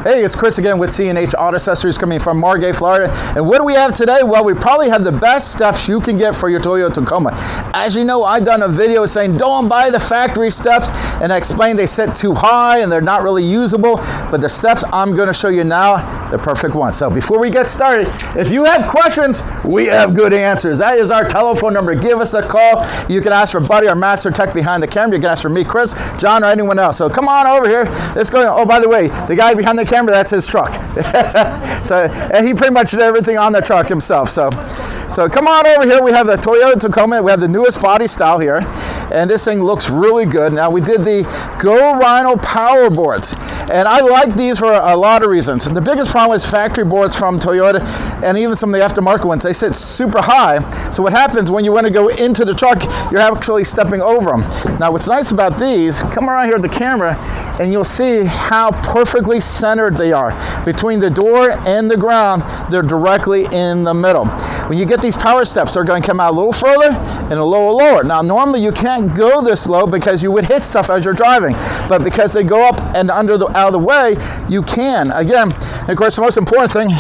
Hey, it's Chris again with C&H Auto Accessories coming from Margate, Florida. And what do we have today? Well, we probably have the best steps you can get for your Toyota Tacoma. As you know, I've done a video saying don't buy the factory steps, and I explained they sit too high and they're not really usable. But the steps I'm going to show you now, the perfect one. So before we get started, if you have questions, we have good answers. That is our telephone number. Give us a call. You can ask for Buddy, our master tech behind the camera. You can ask for me, Chris, John, or anyone else. So come on over here. Let's go. Oh, by the way, the guy behind the camera, that's his truck. And he pretty much did everything on the truck himself. So come on over here. We have the Toyota Tacoma. We have the newest body style here, and this thing looks really good. Now, we did the Go Rhino power boards, and I like these for a lot of reasons. And the biggest problem is factory boards from Toyota, and even some of the aftermarket ones, they sit super high. So what happens when you want to go into the truck, you're actually stepping over them. Now, what's nice about these, come around here at the camera, and you'll see how perfectly centered they are. Between the door and the ground, they're directly in the middle. When you get these power steps, they're going to come out a little further and a little lower. Now, normally you can't go this low because you would hit stuff as you're driving, but because they go up and out of the way, you can. Again, and of course, the most important thing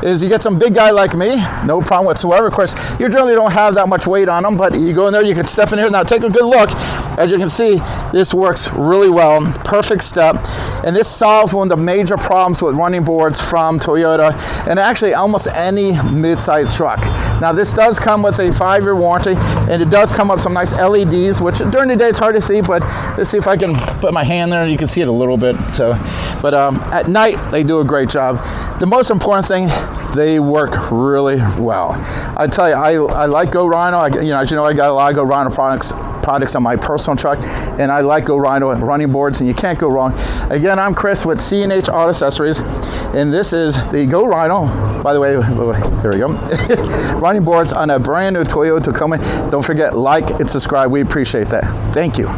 is you get some big guy like me, no problem whatsoever. Of course, you generally don't have that much weight on them, but you go in there, you can step in here. Now, take a good look. As you can see, this works really well. Perfect step. And this solves one of the major problems with running boards from Toyota and actually almost any mid-size truck. Now, this does come with a 5-year warranty, and it does come with some nice LEDs, which during the day it's hard to see, but let's see if I can put my hand there. You can see it a little bit. But at night, they do a great job. The most important thing, they work really well. I tell you, I like Go Rhino. As you know, I got a lot of Go Rhino products on my personal truck, and I like Go Rhino running boards, and you can't go wrong. Again, I'm Chris with C&H Auto Accessories, and this is the Go Rhino. By the way, there we go. Running boards on a brand new Toyota Tacoma. Don't forget, like and subscribe. We appreciate that. Thank you.